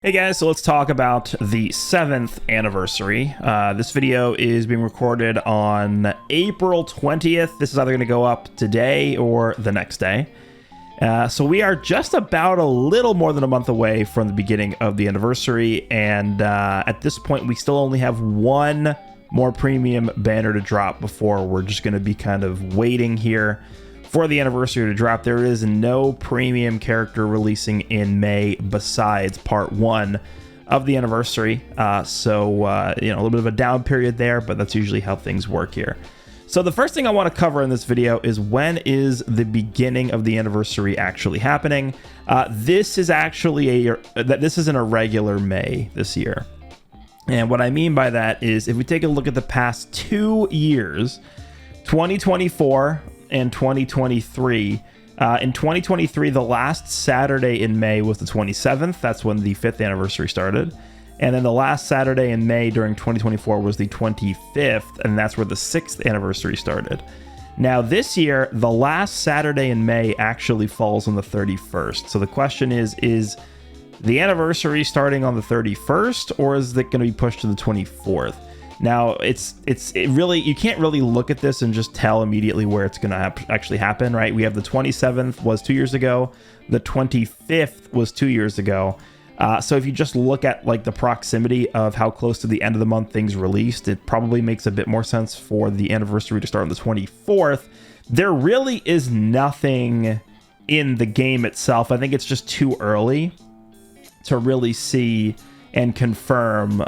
Hey guys, so let's talk about the 7th anniversary. This video is being recorded on April 20th. This is either going to go up today or the next day. So we are just about a little more than a month away from the beginning of the anniversary, and at this point we still only have one more premium banner to drop before we're just going to be kind of waiting here for the anniversary to drop. There is no premium character releasing in May besides part 1 of the anniversary. So a little bit of a down period there, but that's usually how things work here. So the first thing I want to cover in this video is when is the beginning of the anniversary actually happening. This is actually this is an irregular May this year. And what I mean by that is if we take a look at the past 2 years, 2024 and 2023. In 2023, the last Saturday in May was the 27th. That's when the 5th anniversary started. And then the last Saturday in May during 2024 was the 25th, and that's where the 6th anniversary started. Now this year, the last Saturday in May actually falls on the 31st. So the question is the anniversary starting on the 31st, or is it going to be pushed to the 24th? Now, you can't really look at this and just tell immediately where it's going to actually happen, right? We have the 27th was 2 years ago. The 25th was 2 years ago. So if you just look at like the proximity of how close to the end of the month things released, it probably makes a bit more sense for the anniversary to start on the 24th. There really is nothing in the game itself. I think it's just too early to really see and confirm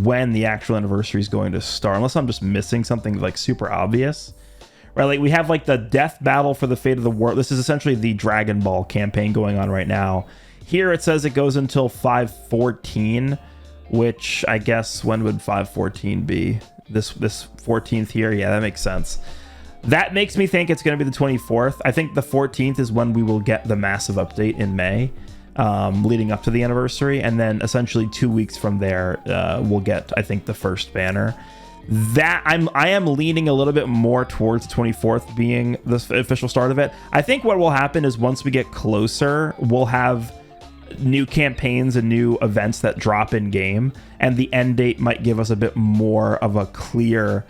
when the actual anniversary is going to start, unless I'm just missing something like super obvious, right? Like we have like the death battle for the fate of the world. This is essentially the Dragon Ball campaign going on right now. Here it says it goes until 5/14, which I guess when would 5/14 be? This 14th here? Yeah, that makes sense. That makes me think it's going to be the 24th. I think the 14th is when we will get the massive update in May. Leading up to the anniversary, and then essentially 2 weeks from there we'll get, I think, the first banner. That I am leaning a little bit more towards the 24th being the official start of it. I think what will happen is once we get closer, we'll have new campaigns and new events that drop in game, and the end date might give us a bit more of a clear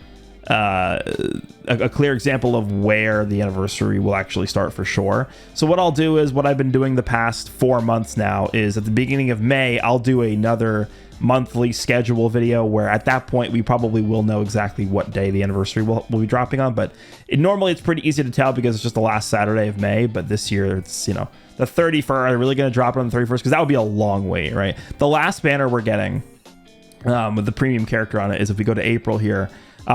example of where the anniversary will actually start for sure. So what I'll do is what I've been doing the past 4 months now is at the beginning of May, I'll do another monthly schedule video where at that point we probably will know exactly what day the anniversary will be dropping on. But normally it's pretty easy to tell because it's just the last Saturday of May. But this year it's, the 31st. Are they really going to drop it on the 31st? Because that would be a long wait, right? The last banner we're getting with the premium character on it is if we go to April here.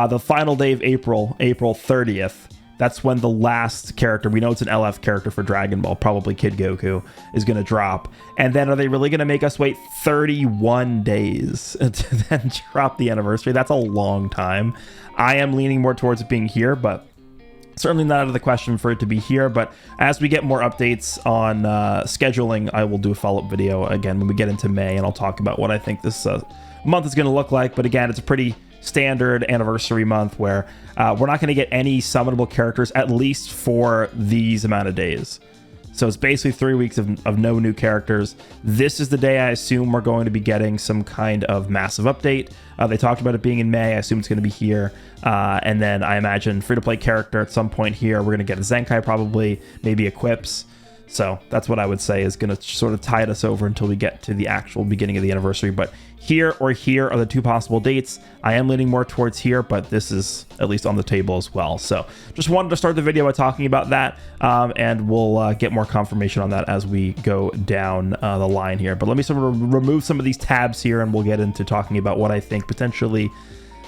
The final day of April 30th, that's when the last character, we know it's an LF character for Dragon Ball, probably Kid Goku, is going to drop. And then are they really going to make us wait 31 days to then drop the anniversary? That's a long time. I am leaning more towards it being here, but certainly not out of the question for it to be here. But as we get more updates on scheduling, I will do a follow-up video again when we get into May, and I'll talk about what I think this month is going to look like. But again, it's a pretty standard anniversary month where we're not going to get any summonable characters at least for these amount of days. So it's basically 3 weeks of no new characters. This is the day I assume we're going to be getting some kind of massive update. They talked about it being in May. I assume it's going to be here. And then I imagine free-to-play character at some point here. We're going to get a Zenkai probably, maybe equips. So that's what I would say is going to sort of tide us over until we get to the actual beginning of the anniversary. But here or here are the two possible dates. I am leaning more towards here, but this is at least on the table as well. So just wanted to start the video by talking about that, and we'll get more confirmation on that as we go down the line here. But let me sort of remove some of these tabs here, and we'll get into talking about what I think potentially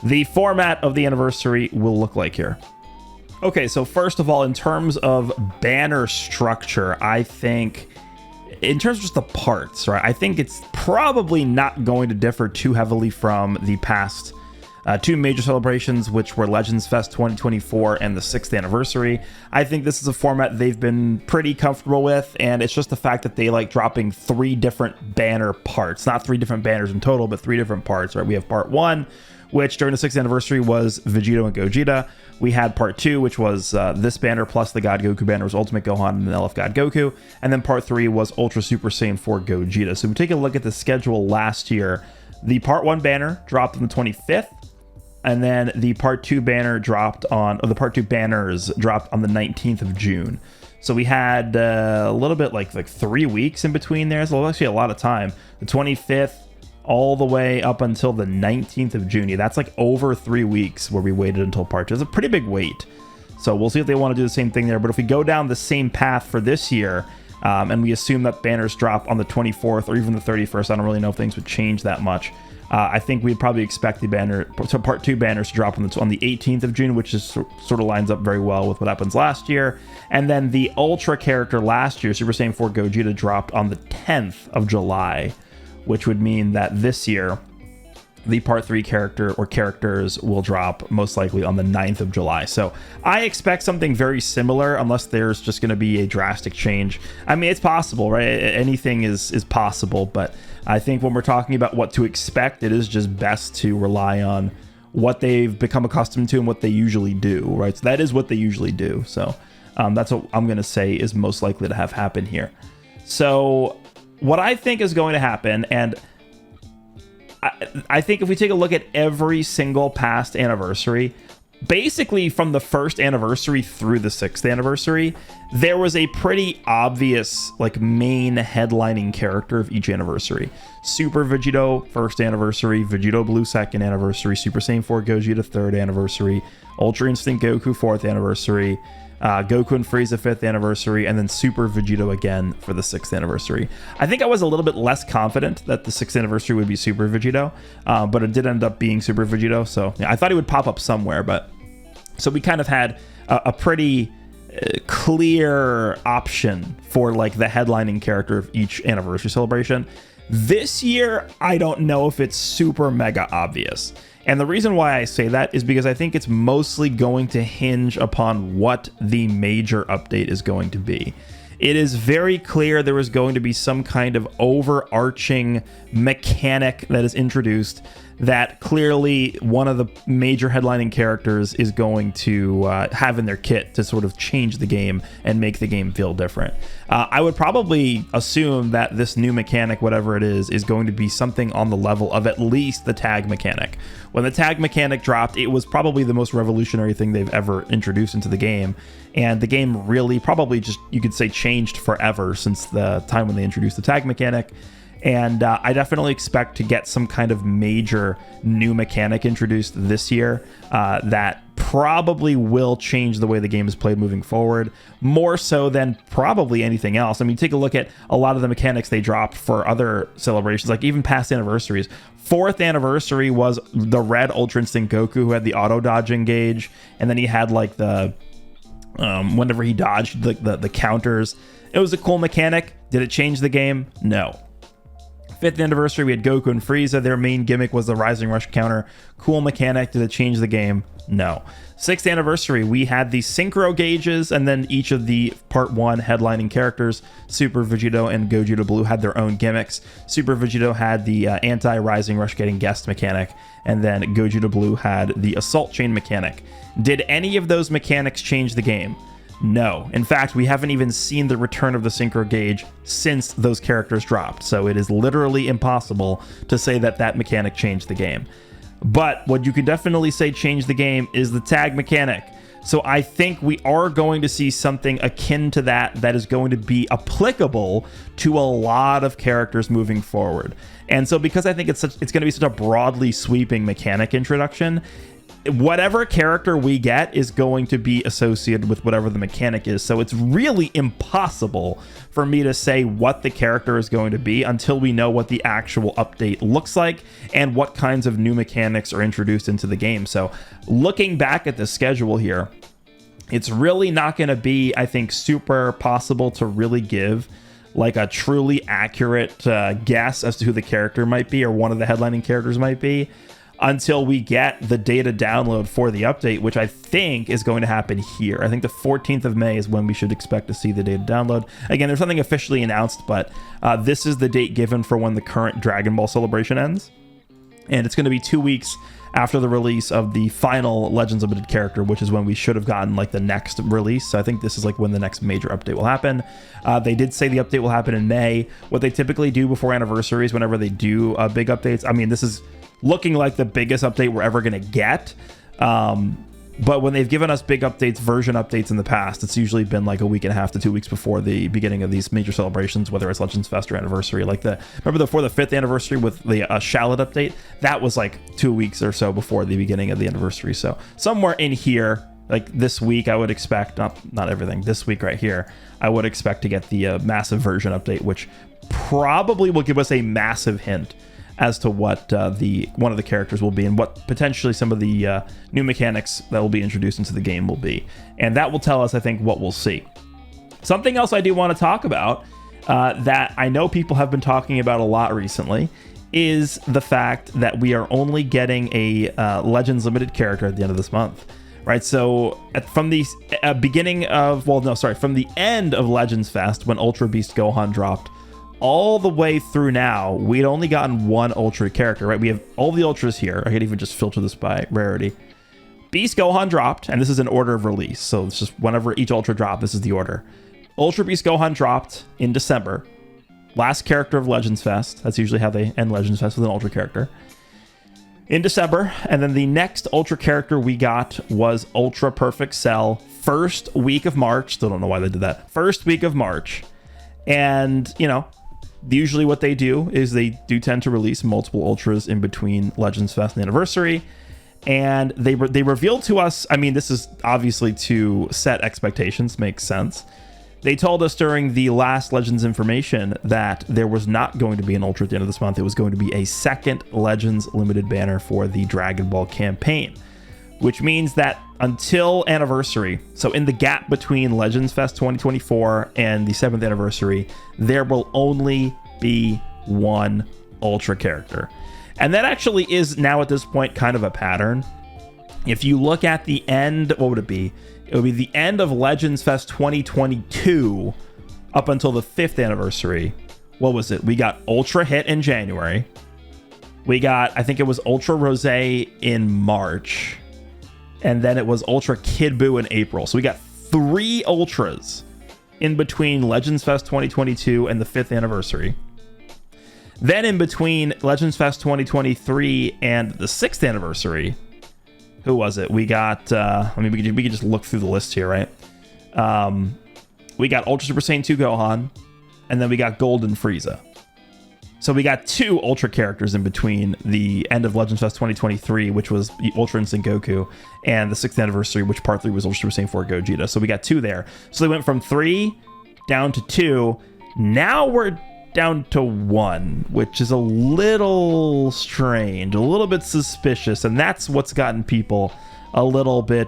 the format of the anniversary will look like here. Okay, so first of all, in terms of banner structure, I think in terms of just the parts, right, I think it's probably not going to differ too heavily from the past two major celebrations, which were Legends Fest 2024 and the 6th anniversary. I think this is a format they've been pretty comfortable with, and it's just the fact that they like dropping 3 different banner parts, not 3 different banners in total, but 3 different parts, right? We have part 1, which during the 6th anniversary was Vegito and Gogeta. We had part 2, which was this banner plus the God Goku banner was Ultimate Gohan and then LF God Goku. And then part 3 was Ultra Super Saiyan 4 Gogeta. So we take a look at the schedule last year. The part 1 banner dropped on the 25th. And then the part 2 banner dropped on, or the part 2 banners dropped on the 19th of June. So we had a little bit like 3 weeks in between there. So actually a lot of time. The 25th all the way up until the 19th of June. That's like over 3 weeks where we waited until part 2. It's a pretty big wait. So we'll see if they want to do the same thing there. But if we go down the same path for this year, and we assume that banners drop on the 24th or even the 31st, I don't really know if things would change that much. I think we'd probably expect the banner, so part 2 banners to drop on the 18th of June, which is sort of lines up very well with what happens last year. And then the Ultra character last year, Super Saiyan 4 Gogeta, dropped on the 10th of July, which would mean that this year the part 3 character or characters will drop most likely on the 9th of July. So I expect something very similar unless there's just going to be a drastic change. I mean, it's possible, right? Anything is possible, but I think when we're talking about what to expect, it is just best to rely on what they've become accustomed to and what they usually do, right? So that is what they usually do. So that's what I'm going to say is most likely to have happen here. So what I think is going to happen, and I think if we take a look at every single past anniversary, basically from the 1st anniversary through the 6th anniversary, there was a pretty obvious like main headlining character of each anniversary. Super Vegito 1st anniversary, Vegito Blue 2nd anniversary, Super Saiyan 4 Gogeta 3rd anniversary, Ultra Instinct Goku 4th anniversary, Goku and Frieza 5th anniversary, and then Super Vegito again for the 6th anniversary. I think I was a little bit less confident that the 6th anniversary would be Super Vegito, but it did end up being Super Vegito, so yeah, I thought he would pop up somewhere, but so we kind of had a pretty clear option for like the headlining character of each anniversary celebration. This year, I don't know if it's super mega obvious. And the reason why I say that is because I think it's mostly going to hinge upon what the major update is going to be. It is very clear there is going to be some kind of overarching mechanic that is introduced that clearly one of the major headlining characters is going to have in their kit to sort of change the game and make the game feel different. I would probably assume that this new mechanic, whatever it is going to be something on the level of at least the tag mechanic. When the tag mechanic dropped, it was probably the most revolutionary thing they've ever introduced into the game. And the game really probably just, you could say, changed forever since the time when they introduced the tag mechanic. And I definitely expect to get some kind of major new mechanic introduced this year that probably will change the way the game is played moving forward, more so than probably anything else. I mean, take a look at a lot of the mechanics they dropped for other celebrations, like even past anniversaries. 4th anniversary was the red Ultra Instinct Goku who had the auto dodging gauge, and then he had like the whenever he dodged the counters. It was a cool mechanic. Did it change the game? No. 5th anniversary, we had Goku and Frieza. Their main gimmick was the Rising Rush counter. Cool mechanic. Did it change the game? No. 6th anniversary, we had the synchro gauges, and then each of the part 1 headlining characters, Super Vegito and Gogeta Blue, had their own gimmicks. Super Vegito had the anti-Rising Rush getting guessed mechanic, and then Gogeta Blue had the assault chain mechanic. Did any of those mechanics change the game? No. In fact, we haven't even seen the return of the synchro gauge since those characters dropped, so it is literally impossible to say that that mechanic changed the game. But what you could definitely say changed the game is the tag mechanic. So I think we are going to see something akin to that is going to be applicable to a lot of characters moving forward. And so because I think it's going to be such a broadly sweeping mechanic introduction, whatever character we get is going to be associated with whatever the mechanic is. So it's really impossible for me to say what the character is going to be until we know what the actual update looks like and what kinds of new mechanics are introduced into the game. So looking back at the schedule here, it's really not going to be, I think, super possible to really give like a truly accurate guess as to who the character might be or one of the headlining characters might be, until we get the data download for the update, which I think is going to happen here. I think the 14th of May is when we should expect to see the data download. Again, there's nothing officially announced, but this is the date given for when the current Dragon Ball celebration ends. And it's going to be 2 weeks after the release of the final Legends Limited character, which is when we should have gotten like the next release. So I think this is like when the next major update will happen. They did say the update will happen in May. What they typically do before anniversaries, whenever they do big updates, I mean, this is looking like the biggest update we're ever going to get. But when they've given us big updates, version updates in the past, it's usually been like a week and a half to 2 weeks before the beginning of these major celebrations, whether it's Legends Fest or anniversary. Like remember before the 5th anniversary with the Shallot update? That was like 2 weeks or so before the beginning of the anniversary. So somewhere in here, like this week, I would expect, not everything, this week right here, I would expect to get the massive version update, which probably will give us a massive hint as to what one of the characters will be and what potentially some of the new mechanics that will be introduced into the game will be. And that will tell us, I think, what we'll see. Something else I do want to talk about that I know people have been talking about a lot recently is the fact that we are only getting a Legends Limited character at the end of this month. Right, so from the from the end of Legends Fest, when Ultra Beast Gohan dropped, all the way through now, we'd only gotten one Ultra character, right? We have all the Ultras here. I could even just filter this by rarity. Beast Gohan dropped, and this is an order of release. So it's just whenever each Ultra dropped, this is the order. Ultra Beast Gohan dropped in December. Last character of Legends Fest. That's usually how they end Legends Fest, with an Ultra character. In December, and then the next Ultra character we got was Ultra Perfect Cell. First week of March. Still don't know why they did that. First week of March. And, you know, usually what they do is they do tend to release multiple Ultras in between Legends Fest and Anniversary. And they revealed to us, I mean, this is obviously to set expectations, makes sense. They told us during the last Legends information that there was not going to be an Ultra at the end of this month. It was going to be a second Legends Limited banner for the Dragon Ball campaign, which means that until Anniversary, so in the gap between Legends Fest 2024 and the 7th anniversary, there will only be one Ultra character. And that actually is now at this point kind of a pattern. If you look at the end, what would it be? It would be the end of Legends Fest 2022 up until the 5th anniversary. What was it? We got Ultra Hit in January. We got, I think it was Ultra Rosé in March. And then it was Ultra Kid Buu in April. So we got 3 Ultras in between Legends Fest 2022 and the 5th anniversary. Then in between Legends Fest 2023 and the 6th anniversary, who was it? We got, I mean, we could just look through the list here, right? We got Ultra Super Saiyan 2 Gohan, and then we got Golden Frieza. So we got 2 Ultra characters in between the end of Legends Fest 2023, which was Ultra Instinct Goku, and the 6th anniversary, which part 3 was Ultra Super Saiyan 4 Gogeta. So we got 2 there. So they went from 3 down to 2. Now we're down to 1, which is a little strange, a little bit suspicious, and that's what's gotten people a little bit,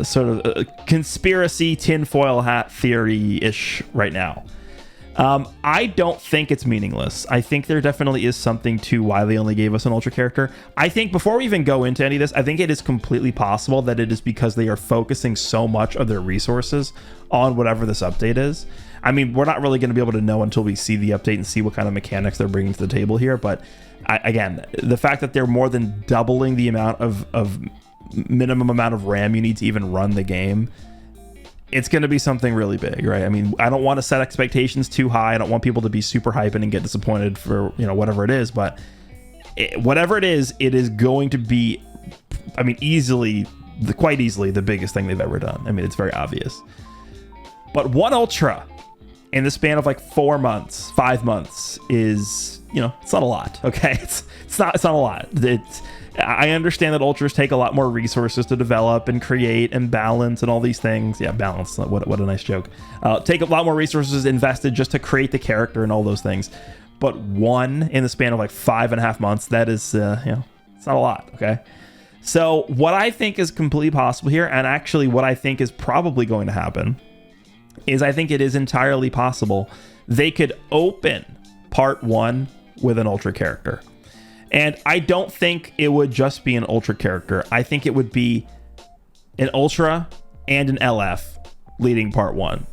sort of conspiracy tinfoil hat theory-ish right now. I don't think it's meaningless. I think there definitely is something to why they only gave us an Ultra character. I think before we even go into any of this, I think it is completely possible that it is because they are focusing so much of their resources on whatever this update is. I mean, we're not really going to be able to know until we see the update and see what kind of mechanics they're bringing to the table here. But again, the fact that they're more than doubling the amount of minimum amount of RAM you need to even run the game, it's going to be something really big, right? I mean, I don't want to set expectations too high. I don't want people to be super hyping and get disappointed for, whatever it is. But whatever it is going to be, I mean, quite easily the biggest thing they've ever done. I mean, it's very obvious. But one Ultra in the span of like 4 months, 5 months is, it's not a lot. Okay, it's not a lot. I understand that Ultras take a lot more resources to develop and create and balance and all these things. Yeah, balance. What a nice joke. Take a lot more resources invested just to create the character and all those things. But 1 in the span of like 5.5 months, that is, it's not a lot. Okay. So what I think is completely possible here, and actually what I think is probably going to happen, is I think it is entirely possible they could open part 1 with an Ultra character. And I don't think it would just be an Ultra character. I think it would be an Ultra and an LF leading part 1.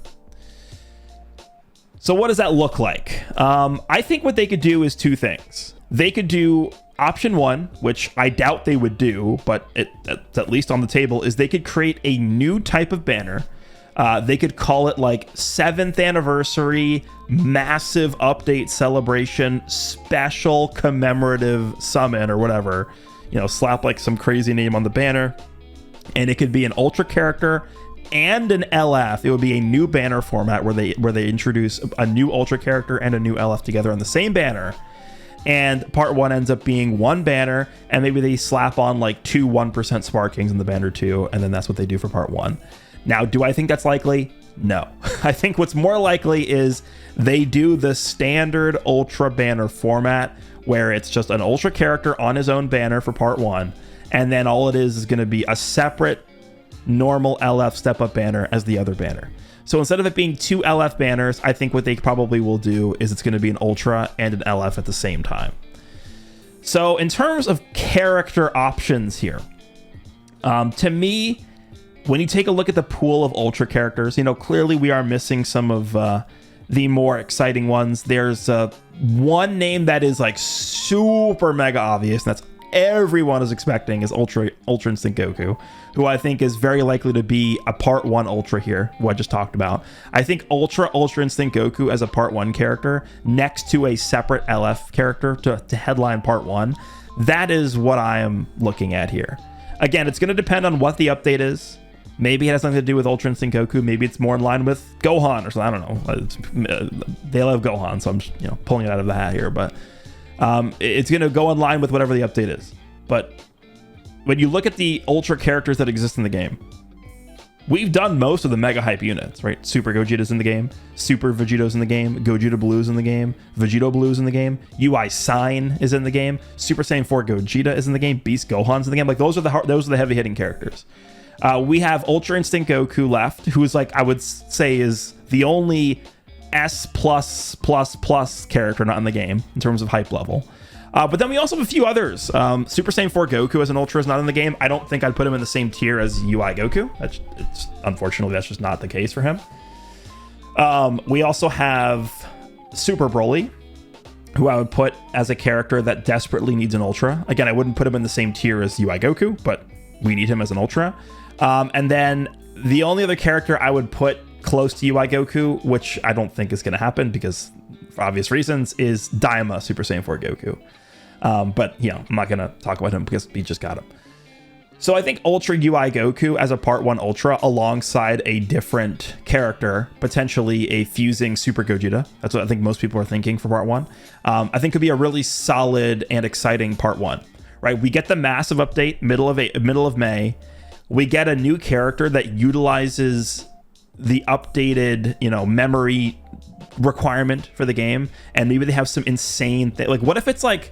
So what does that look like? I think what they could do is two things. They could do option one, which I doubt they would do, but it's at least on the table, is they could create a new type of banner. They could call it like 7th anniversary, massive update celebration, special commemorative summon or whatever. Slap like some crazy name on the banner. And it could be an Ultra character and an LF. It would be a new banner format where they introduce a new Ultra character and a new LF together on the same banner. And part one ends up being one banner, and maybe they slap on like 2 1% Sparkings in the banner too, and then that's what they do for part one. Now, do I think that's likely? No. I think what's more likely is they do the standard Ultra banner format where it's just an Ultra character on his own banner for part one, and then all it is going to be a separate normal LF step-up banner as the other banner. So instead of it being 2 LF banners, I think what they probably will do is it's going to be an Ultra and an LF at the same time. So in terms of character options here, to me, when you take a look at the pool of Ultra characters, clearly we are missing some of the more exciting ones. There's one name that is like super mega obvious, and that's everyone is expecting, is Ultra Instinct Goku, who I think is very likely to be a part 1 Ultra here, who I just talked about. I think Ultra Instinct Goku as a part 1 character next to a separate LF character to headline part 1, that is what I am looking at here. Again, it's going to depend on what the update is. Maybe it has something to do with Ultra Instinct Goku. Maybe it's more in line with Gohan or something. I don't know. They love Gohan, so I'm just, pulling it out of the hat here. But it's going to go in line with whatever the update is. But when you look at the Ultra characters that exist in the game, we've done most of the mega hype units, right? Super Gogeta's in the game. Super Vegito's in the game. Gogeta Blue's in the game. Vegito Blue's in the game. UI Sign is in the game. Super Saiyan 4 Gogeta is in the game. Beast Gohan's in the game. Like those are the heavy hitting characters. We have Ultra Instinct Goku left, who is like, I would say is the only S+++ character not in the game in terms of hype level. But then we also have a few others. Super Saiyan 4 Goku as an Ultra is not in the game. I don't think I'd put him in the same tier as UI Goku. Unfortunately, that's just not the case for him. We also have Super Broly, who I would put as a character that desperately needs an Ultra. Again, I wouldn't put him in the same tier as UI Goku, but we need him as an Ultra. And then the only other character I would put close to UI Goku, which I don't think is going to happen because for obvious reasons, is Daima Super Saiyan 4 Goku. But, I'm not going to talk about him because we just got him. So I think Ultra UI Goku as a part 1 Ultra alongside a different character, potentially a fusing Super Gogeta. That's what I think most people are thinking for part 1. I think could be a really solid and exciting part 1. Right? We get the massive update middle of May. We get a new character that utilizes the updated, memory requirement for the game, and maybe they have some insane thing. Like, what if it's like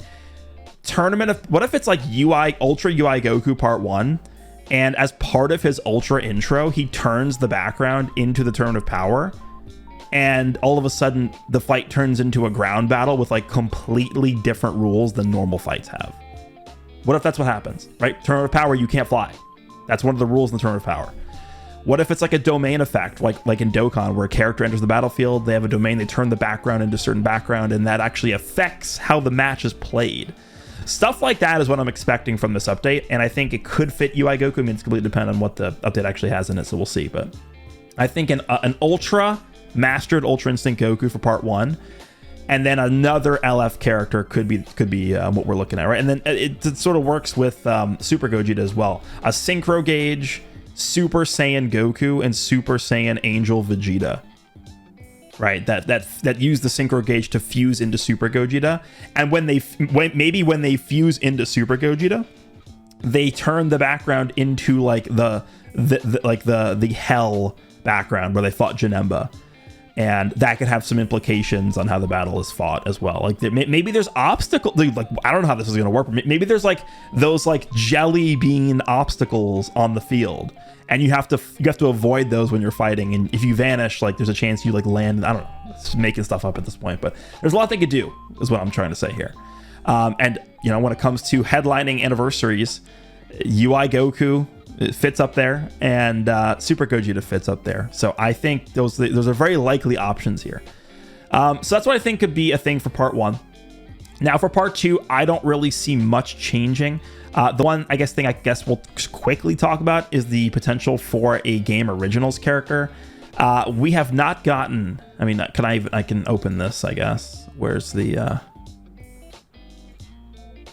what if it's like Ultra UI Goku part 1, and as part of his Ultra intro, he turns the background into the Tournament of Power, and all of a sudden the fight turns into a ground battle with like completely different rules than normal fights have. What if that's what happens, right? Tournament of Power, you can't fly. That's one of the rules in the Tournament of Power. What if it's like a domain effect, like in Dokkan, where a character enters the battlefield, they have a domain, they turn the background into a certain background, and that actually affects how the match is played. Stuff like that is what I'm expecting from this update, and I think it could fit UI Goku. I mean, it's completely dependent on what the update actually has in it, so we'll see. But I think an Ultra, mastered Ultra Instinct Goku for part 1, and then another LF character could be what we're looking at, right? And then it sort of works with Super Gogeta as well. A Synchro Gauge, Super Saiyan Goku, and Super Saiyan Angel Vegeta, right? That use the Synchro Gauge to fuse into Super Gogeta, and when they fuse into Super Gogeta, they turn the background into like the hell background where they fought Janemba. And that could have some implications on how the battle is fought as well. Like maybe there's obstacles. Like I don't know how this is going to work. But maybe there's like those like jelly bean obstacles on the field, and you have to avoid those when you're fighting. And if you vanish, like there's a chance you like land. I don't know. It's making stuff up at this point, but there's a lot they could do. Is what I'm trying to say here. And when it comes to headlining anniversaries, UI Goku, it fits up there, and Super Gogeta fits up there. So I think those are very likely options here. So that's what I think could be a thing for part 1. Now for part 2, I don't really see much changing. The one thing I guess we'll quickly talk about is the potential for a game originals character. We have not gotten, I mean, I can open this, I guess. Where's the,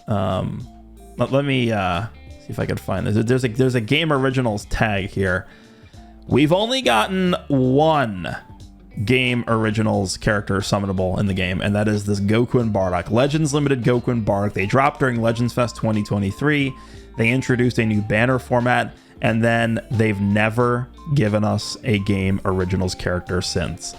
let me see if I can find this. There's a game originals tag here. We've only gotten one game originals character summonable in the game, and that is this Goku and Bardock. Legends Limited Goku and Bardock. They dropped during Legends Fest 2023. They introduced a new banner format, and then they've never given us a game originals character since.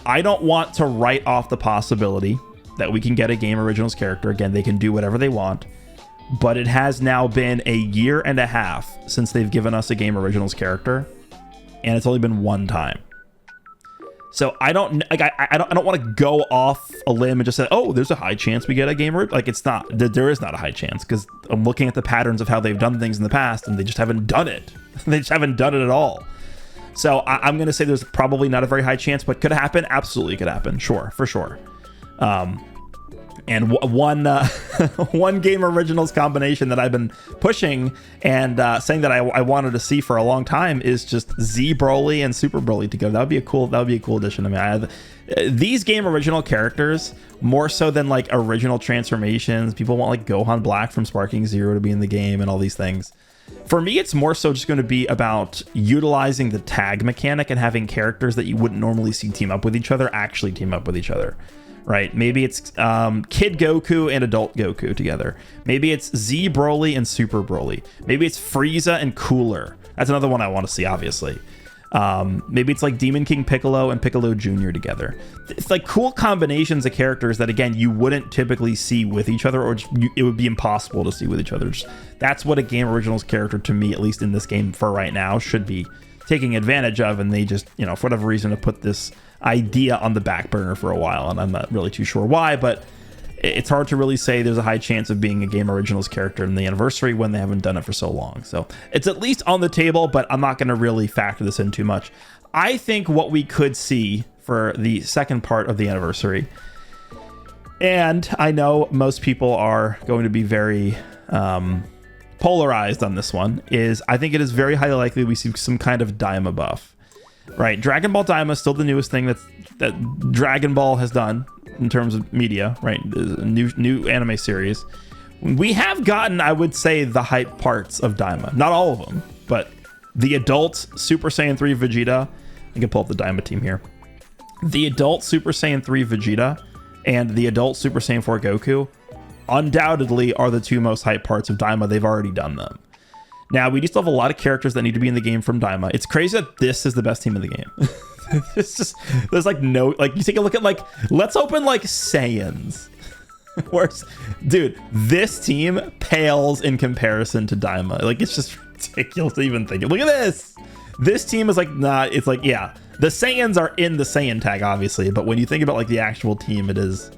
I don't want to write off the possibility that we can get a game originals character. Again, they can do whatever they want, but it has now been a year and a half since they've given us a game originals character, and it's only been one time. So I don't want to go off a limb and just say, oh, there's a high chance we get a game. Like, it's not, there is not a high chance, because I'm looking at the patterns of how they've done things in the past, and they just haven't done it. They just haven't done it at all. So I'm going to say there's probably not a very high chance, but could it happen? Absolutely could happen. Sure, for sure. And one game originals combination that I've been pushing and saying that I wanted to see for a long time is just Z Broly and Super Broly together. That would be a cool addition. I mean, these game original characters, more so than like original transformations. People want like Gohan Black from Sparking Zero to be in the game and all these things. For me, it's more so just going to be about utilizing the tag mechanic and having characters that you wouldn't normally see team up with each other actually team up with each other. Right? Maybe it's Kid Goku and Adult Goku together. Maybe it's Z Broly and Super Broly. Maybe it's Frieza and Cooler. That's another one I want to see, obviously. Maybe it's like Demon King Piccolo and Piccolo Jr. together. It's like cool combinations of characters that, again, you wouldn't typically see with each other, or it would be impossible to see with each other. That's what a game originals character, to me, at least in this game for right now, should be taking advantage of, and they just, for whatever reason, have put this idea on the back burner for a while, and I'm not really too sure why, but it's hard to really say there's a high chance of being a game originals character in the anniversary when they haven't done it for so long. So it's at least on the table, but I'm not going to really factor this in too much. I think what we could see for the second part of the anniversary, and I know most people are going to be very polarized on this one, is I think it is very highly likely we see some kind of Daima buff. Right, Dragon Ball Daima is still the newest thing that Dragon Ball has done in terms of media, right? A new anime series. We have gotten, I would say, the hype parts of Daima. Not all of them, but the adult Super Saiyan 3 Vegeta. I can pull up the Daima team here. The adult Super Saiyan 3 Vegeta and the adult Super Saiyan 4 Goku undoubtedly are the two most hype parts of Daima. They've already done them. Now, we do still have a lot of characters that need to be in the game from Daima. It's crazy that this is the best team in the game. It's just, there's like no, like, you take a look at, like, let's open like Saiyans. Whereas, dude, this team pales in comparison to Daima. Like, it's just ridiculous to even think. Look at this. This team is like, nah, it's like, yeah, the Saiyans are in the Saiyan tag, obviously. But when you think about like the actual team, it is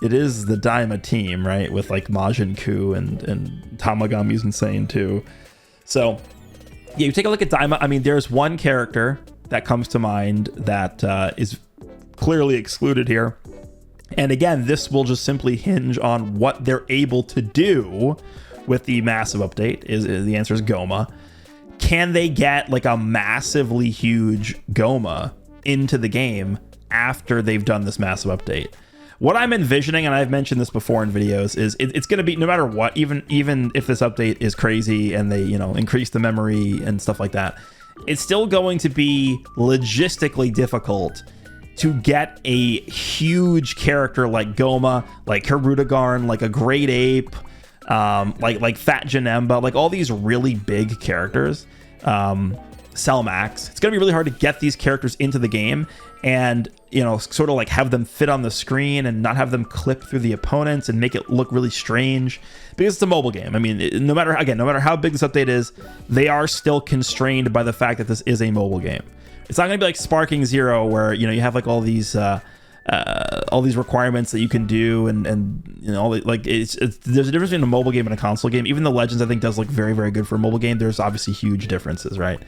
the Daima team, right? With like Majin Ku and Tamagami's insane too. So yeah, you take a look at Daima. I mean, there's one character that comes to mind that is clearly excluded here. And again, this will just simply hinge on what they're able to do with the massive update. The answer is Goma. Can they get like a massively huge Goma into the game after they've done this massive update? What I'm envisioning, and I've mentioned this before in videos, is it's going to be, no matter what, even if this update is crazy and they, increase the memory and stuff like that, it's still going to be logistically difficult to get a huge character like Goma, like Hirudegarn, like a Great Ape, like Fat Janemba, like all these really big characters, Cellmax. It's going to be really hard to get these characters into the game and, sort of like have them fit on the screen and not have them clip through the opponents and make it look really strange, because it's a mobile game. I mean, no matter how big this update is, they are still constrained by the fact that this is a mobile game. It's not going to be like Sparking Zero, where, you have like all these requirements that you can do, and all the, like, there's a difference between a mobile game and a console game. Even the Legends, I think, does look very, very good for a mobile game. There's obviously huge differences, right?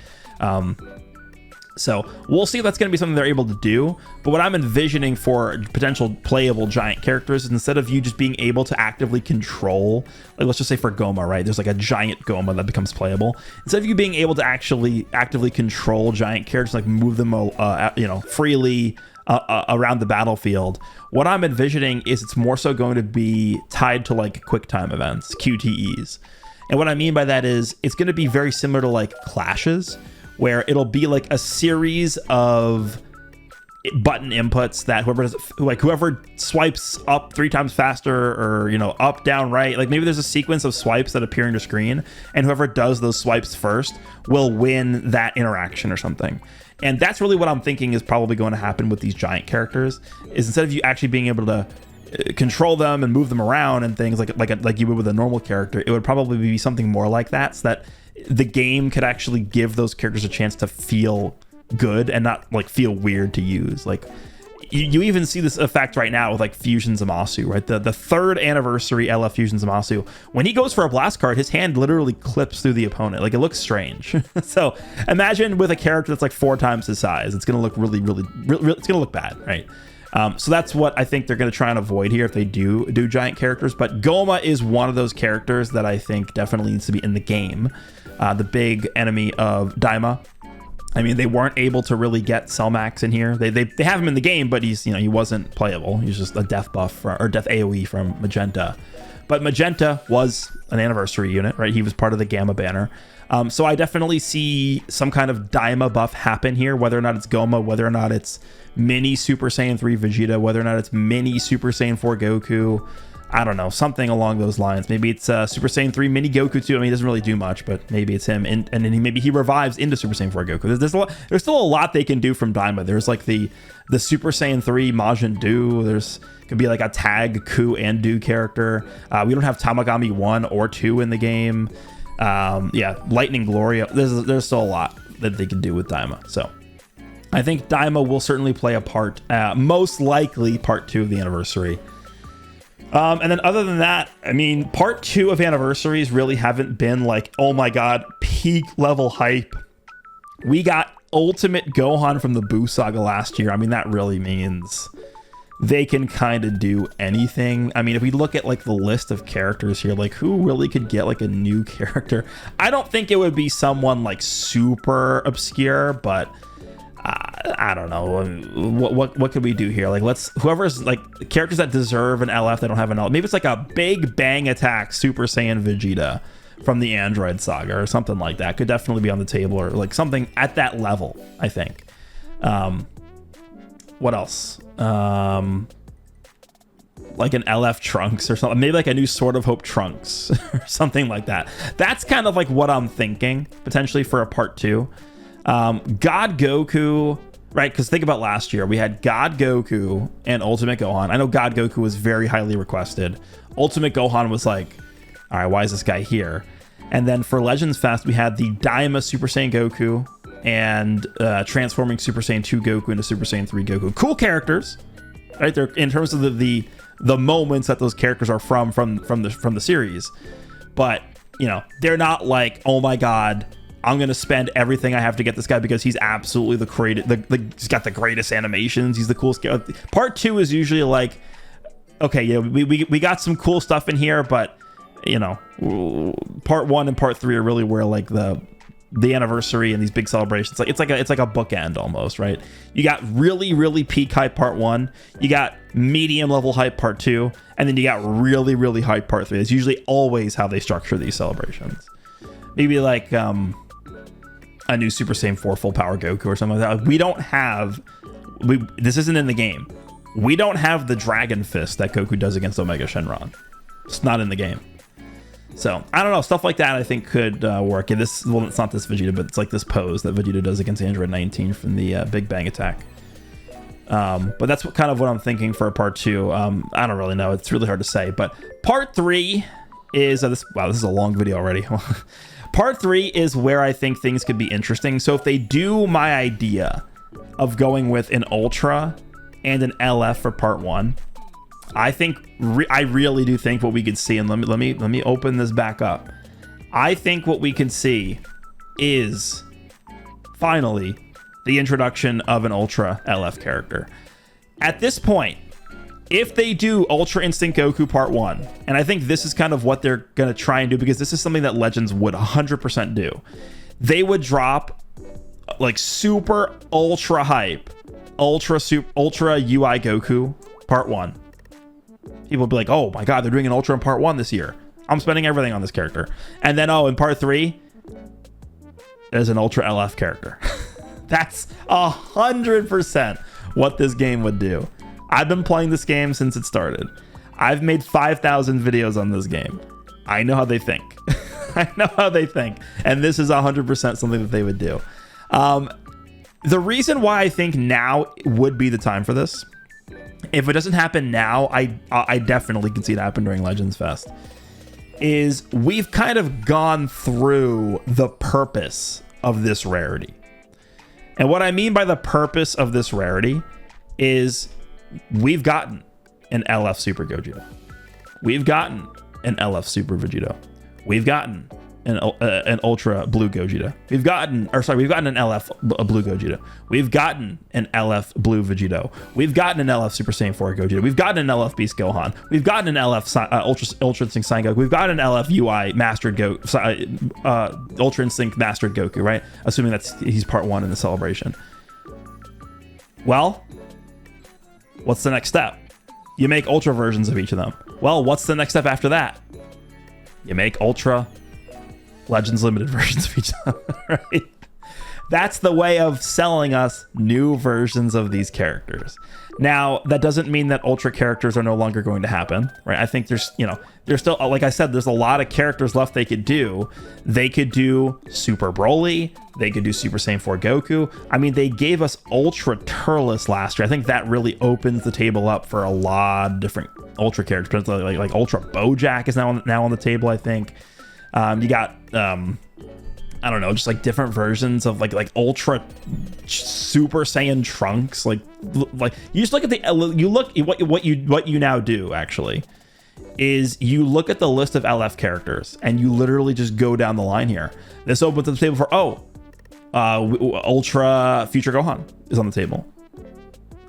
So we'll see if that's going to be something they're able to do. But what I'm envisioning for potential playable giant characters is instead of you just being able to actively control, like let's just say for Goma, right? There's like a giant Goma that becomes playable. Instead of you being able to actually actively control giant characters, like move them, freely around the battlefield, what I'm envisioning is it's more so going to be tied to like quick time events, QTEs. And what I mean by that is it's going to be very similar to like clashes, where it'll be like a series of button inputs that whoever swipes up 3 times faster, or up, down, right, like maybe there's a sequence of swipes that appear on your screen, and whoever does those swipes first will win that interaction or something. And that's really what I'm thinking is probably going to happen with these giant characters, is instead of you actually being able to control them and move them around and things like you would with a normal character, it would probably be something more like that, so that the game could actually give those characters a chance to feel good and not like feel weird to use. Like you even see this effect right now with like Fusion Zamasu, right? The 3rd anniversary LF Fusion Zamasu, when he goes for a blast card, his hand literally clips through the opponent. Like it looks strange. So imagine with a character that's like 4 times his size, it's going to look really, it's going to look bad, right? So that's what I think they're going to try and avoid here if they do giant characters. But Goma is one of those characters that I think definitely needs to be in the game. The big enemy of Daima. I mean, they weren't able to really get Selmax in here. They have him in the game, but he's he wasn't playable. He's just a death buff or death AoE from Magenta. But Magenta was an anniversary unit, right? He was part of the Gamma banner. So I definitely see some kind of Daima buff happen here, whether or not it's Goma, whether or not it's mini Super Saiyan 3 Vegeta, whether or not it's mini Super Saiyan 4 Goku. I don't know, something along those lines. Maybe it's Super Saiyan 3 Mini Goku too. I mean, he doesn't really do much, but maybe it's him, and then maybe he revives into Super Saiyan 4 Goku. There's still a lot they can do from Daima. There's like the Super Saiyan 3 Majin Doo. There's could be like a tag Ku and Do character. We don't have Tamagami 1 or 2 in the game. Lightning Gloria. There's still a lot that they can do with Daima. So I think Daima will certainly play a part, most likely part 2 of the anniversary. And then other than that, I mean, part 2 of anniversaries really haven't been like, oh my god, peak level hype. We got Ultimate Gohan from the Buu Saga last year. I mean, that really means they can kind of do anything. I mean, if we look at like the list of characters here, like who really could get like a new character? I don't think it would be someone like super obscure, but I don't know. What could we do here? Like, whoever's like characters that deserve an LF, they don't have an LF. Maybe it's like a Big Bang Attack Super Saiyan Vegeta from the Android Saga or something like that. Could definitely be on the table, or like something at that level, I think. What else? Like an LF Trunks or something. Maybe like a new Sword of Hope Trunks or something like that. That's kind of like what I'm thinking potentially for a part 2. God Goku, right? Because think about last year, we had God Goku and Ultimate Gohan. I know God Goku was very highly requested. Ultimate Gohan was like, all right, why is this guy here? And then for Legends Fest, we had the Daima Super Saiyan Goku and transforming Super Saiyan 2 Goku into Super Saiyan 3 Goku. Cool characters, right? They're in terms of the moments that those characters are from the series, but they're not like, oh my god, I'm gonna spend everything I have to get this guy because he's absolutely he's got the greatest animations, he's the coolest. Part 2 is usually like, okay, yeah, we got some cool stuff in here, but part 1 and part 3 are really where like the anniversary and these big celebrations, it's like a bookend almost, right? You got really peak hype part 1, you got medium level hype part 2, and then you got really hype part 3. It's usually always how they structure these celebrations. Maybe like a new Super Saiyan 4 full power Goku or something like that. We don't have, this isn't in the game. We don't have the Dragon Fist that Goku does against Omega Shenron. It's not in the game. So I don't know, stuff like that I think could work. And it's not this Vegeta, but it's like this pose that Vegeta does against Android 19 from the Big Bang Attack. But that's what I'm thinking for part 2. I don't really know. It's really hard to say. But part 3 is this is a long video already. Part 3 is where I think things could be interesting. So if they do my idea of going with an Ultra and an LF for part 1, I think I really do think what we could see, and let me open this back up. I think what we can see is finally the introduction of an Ultra LF character. At this point, if they do Ultra Instinct Goku Part 1, and I think this is kind of what they're going to try and do, because this is something that Legends would 100% do. They would drop like super ultra hype, ultra UI Goku Part 1. People would be like, oh my God, they're doing an Ultra in Part 1 this year. I'm spending everything on this character. And then, oh, in Part 3, there's an Ultra LF character. That's 100% what this game would do. I've been playing this game since it started. I've made 5,000 videos on this game. I know how they think. I know how they think. And this is 100% something that they would do. The reason why I think now would be the time for this, if it doesn't happen now, I definitely can see it happen during Legends Fest, is we've kind of gone through the purpose of this rarity. And what I mean by the purpose of this rarity is we've gotten an LF Super Gogeta. We've gotten an LF Super Vegito. We've gotten an Ultra Blue Gogeta. We've gotten an LF Blue Gogeta. We've gotten an LF Blue Vegito. We've gotten an LF Super Saiyan 4 Gogeta. We've gotten an LF Beast Gohan. We've gotten an LF Ultra Instinct Saiyan Goku. We've got an LF UI Mastered Goku, Ultra Instinct Mastered Goku, right? Assuming he's Part 1 in the celebration. Well, what's the next step? You make Ultra versions of each of them. Well, what's the next step after that? You make Ultra Legends Limited versions of each of them, right? That's the way of selling us new versions of these characters. Now, that doesn't mean that Ultra characters are no longer going to happen, right? I think there's still, like I said, there's a lot of characters left they could do. They could do Super Broly. They could do Super Saiyan 4 Goku. I mean, they gave us Ultra Turles last year. I think that really opens the table up for a lot of different Ultra characters. Like Ultra Bojack is now on the table, I think. You got I don't know, just like different versions of like Ultra Super Saiyan Trunks. Like you just look at what you now do actually is you look at the list of LF characters and you literally just go down the line here. This opens the table for Ultra Future Gohan is on the table.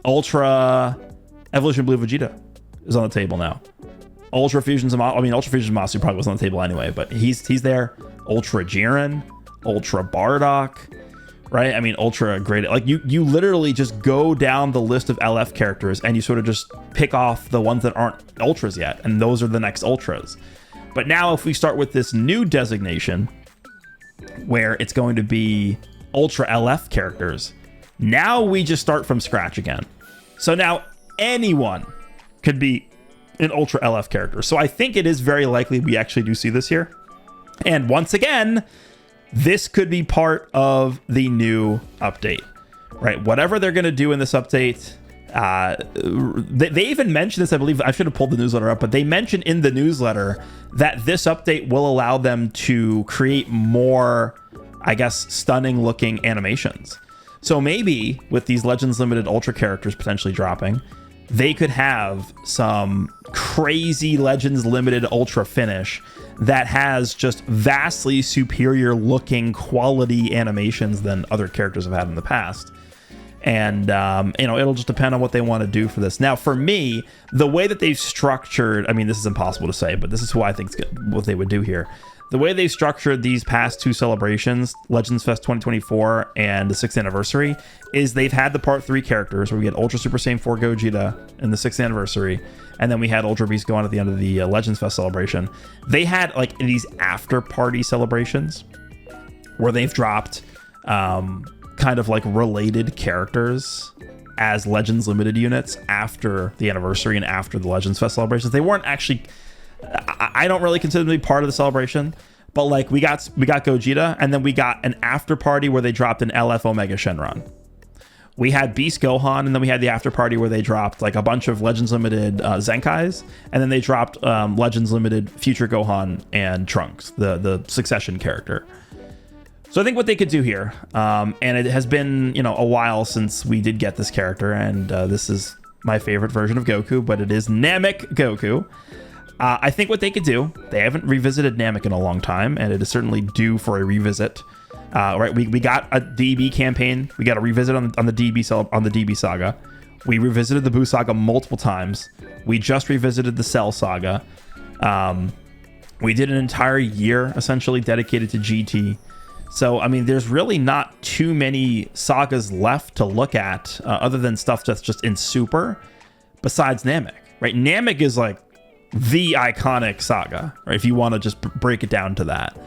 Ultra Evolution Blue Vegeta is on the table now. Ultra Fusion Zamasu probably was on the table anyway, but he's there. Ultra Jiren, Ultra Bardock, right? I mean, Ultra Great. Like you literally just go down the list of LF characters and you sort of just pick off the ones that aren't Ultras yet, and those are the next Ultras. But now if we start with this new designation where it's going to be Ultra LF characters, now we just start from scratch again. So now anyone could be an Ultra LF character. So I think it is very likely we actually do see this here. And once again, this could be part of the new update, right? Whatever they're going to do in this update, they even mentioned this, I believe. I should have pulled the newsletter up, but they mentioned in the newsletter that this update will allow them to create more, I guess, stunning looking animations. So maybe with these Legends Limited Ultra characters potentially dropping, they could have some crazy Legends Limited Ultra finish that has just vastly superior looking quality animations than other characters have had in the past. And, it'll just depend on what they want to do for this. Now, for me, the way that they've structured, I mean, this is impossible to say, but this is who I think what they would do here. The way they structured these past two celebrations, Legends Fest 2024 and the 6th anniversary, is they've had the Part 3 characters where we get Ultra Super Saiyan 4 Gogeta in the 6th anniversary, and then we had Ultra Beast go on at the end of the Legends Fest celebration. They had like these after party celebrations where they've dropped kind of like related characters as Legends Limited units after the anniversary and after the Legends Fest celebrations. They weren't actually, I don't really consider them to be part of the celebration, but like we got Gogeta, and then we got an after party where they dropped an LF Omega Shenron. We had Beast Gohan, and then we had the after party where they dropped like a bunch of Legends Limited Zenkais, and then they dropped Legends Limited Future Gohan and Trunks, the succession character. So I think what they could do here, and it has been a while since we did get this character, and this is my favorite version of Goku, but it is Namek Goku. I think what they could do, they haven't revisited Namek in a long time, and it is certainly due for a revisit. Right, we got a DB campaign. We got a revisit on the DB saga. We revisited the Boo saga multiple times. We just revisited the Cell saga. We did an entire year essentially dedicated to GT. So, I mean, there's really not too many sagas left to look at other than stuff that's just in Super besides Namek, right? Namek is like the iconic saga, right? If you want to just break it down to that.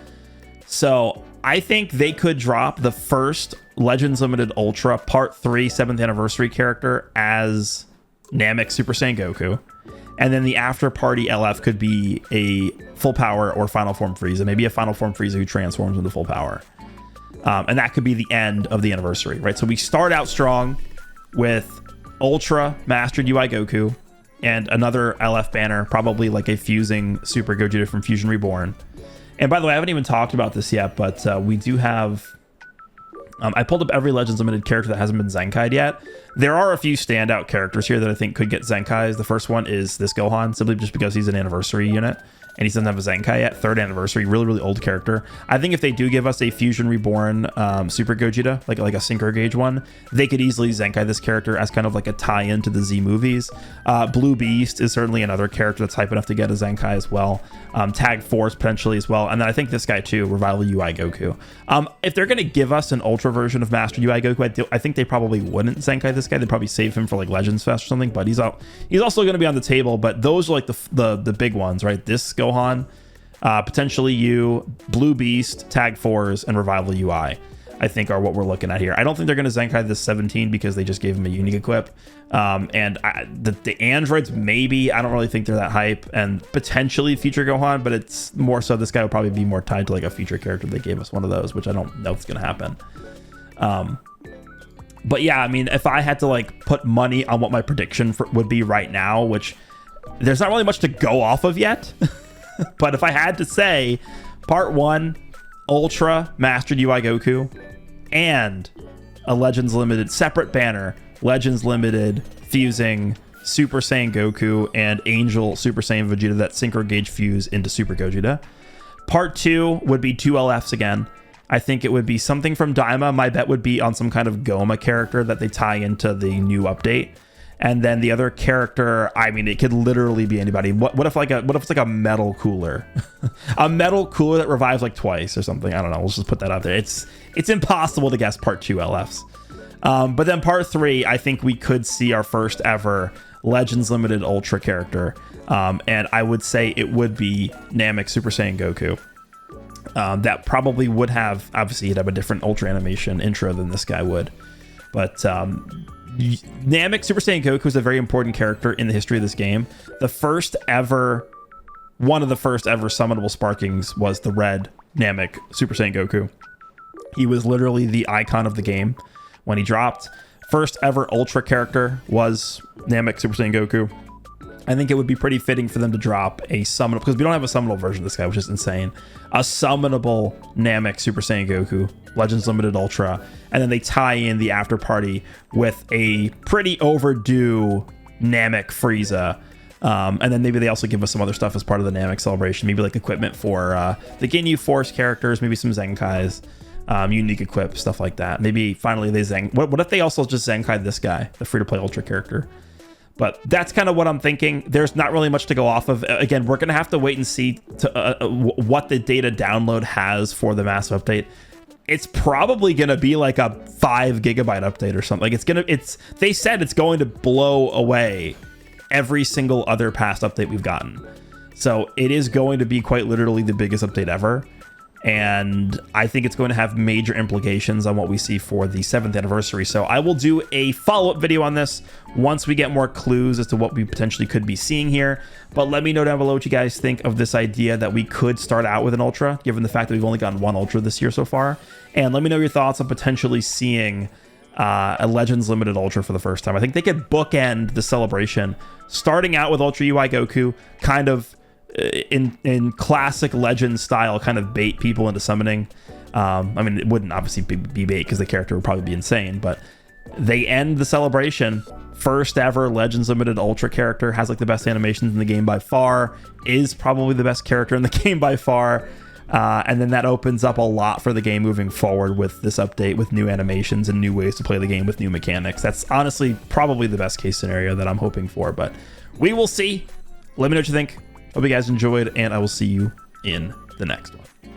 So I think they could drop the first Legends Limited Ultra Part 3 7th Anniversary character as Namek Super Saiyan Goku. And then the after party LF could be a full power or final form Frieza, maybe a final form Frieza who transforms into full power. And that could be the end of the anniversary, right? So we start out strong with Ultra Mastered UI Goku and another LF banner, probably like a fusing Super Gogeta from Fusion Reborn. And by the way, I haven't even talked about this yet, but we do have... I pulled up every Legends Limited character that hasn't been Zenkai'd yet. There are a few standout characters here that I think could get Zenkai's. The first one is this Gohan, simply just because he's an anniversary unit. And he doesn't have a Zenkai yet. 3rd anniversary, really, really old character. I think if they do give us a Fusion Reborn Super Gogeta, like a Synchro Gauge one, they could easily Zenkai this character as kind of like a tie-in to the Z movies. Blue Beast is certainly another character that's hype enough to get a Zenkai as well. Tag Force potentially as well. And then I think this guy too, Revival UI Goku. If they're going to give us an Ultra version of Master UI Goku, I think they probably wouldn't Zenkai this guy. They'd probably save him for like Legends Fest or something, but he's also going to be on the table. But those are like the big ones, right? This Gohan, potentially you, Blue Beast, Tag 4s, and Revival UI, I think are what we're looking at here. I don't think they're going to Zenkai this 17 because they just gave him a unique equip. And the androids, maybe, I don't really think they're that hype, and potentially future Gohan, but it's more so this guy would probably be more tied to like a future character. They gave us one of those, which I don't know if it's going to happen. But yeah, I mean, if I had to like put money on what my prediction would be right now, which there's not really much to go off of yet. But if I had to say, Part 1, Ultra Mastered UI Goku, and a Legends Limited separate banner, Legends Limited fusing Super Saiyan Goku and Angel Super Saiyan Vegeta that Synchro Gauge fuse into Super Gogeta. Part 2 would be 2 LFs again. I think it would be something from Daima. My bet would be on some kind of Goma character that they tie into the new update. And then the other character, I mean, it could literally be anybody. What if it's like a metal cooler, a metal cooler that revives like twice or something? I don't know. Let's just put that out there. It's impossible to guess Part 2 LFs. But then Part 3, I think we could see our first ever Legends Limited Ultra character. And I would say it would be Namek Super Saiyan Goku. That probably would have, obviously he'd have a different Ultra animation intro than this guy would. But Namek Super Saiyan Goku is a very important character in the history of this game. One of the first ever summonable sparkings was the red Namek Super Saiyan Goku. He was literally the icon of the game when he dropped. First ever Ultra character was Namek Super Saiyan Goku. I think it would be pretty fitting for them to drop a summonable, because we don't have a summonable version of this guy, which is insane. A summonable Namek Super Saiyan Goku, Legends Limited Ultra, and then they tie in the after party with a pretty overdue Namek Frieza. And then maybe they also give us some other stuff as part of the Namek celebration, maybe like equipment for the Ginyu Force characters, maybe some Zenkais, unique equip, stuff like that. Maybe finally they what if they also just Zenkai this guy, the free-to-play Ultra character? But that's kind of what I'm thinking. There's not really much to go off of. Again, we're going to have to wait and see what the data download has for the massive update. It's probably going to be like a 5 gigabyte update or something. Like they said it's going to blow away every single other past update we've gotten. So it is going to be quite literally the biggest update ever. And I think it's going to have major implications on what we see for the 7th anniversary. So I will do a follow-up video on this once we get more clues as to what we potentially could be seeing here. But let me know down below what you guys think of this idea that we could start out with an Ultra, given the fact that we've only gotten one Ultra this year so far. And let me know your thoughts on potentially seeing a Legends Limited Ultra for the first time. I think they could bookend the celebration, starting out with Ultra UI Goku, kind of in classic Legend style, kind of bait people into summoning. I mean, it wouldn't obviously be bait because the character would probably be insane, but they end the celebration. First ever Legends Limited Ultra character, has like the best animations in the game by far, is probably the best character in the game by far. And then that opens up a lot for the game moving forward with this update, with new animations and new ways to play the game with new mechanics. That's honestly probably the best case scenario that I'm hoping for, but we will see. Let me know what you think. Hope you guys enjoyed, and I will see you in the next one.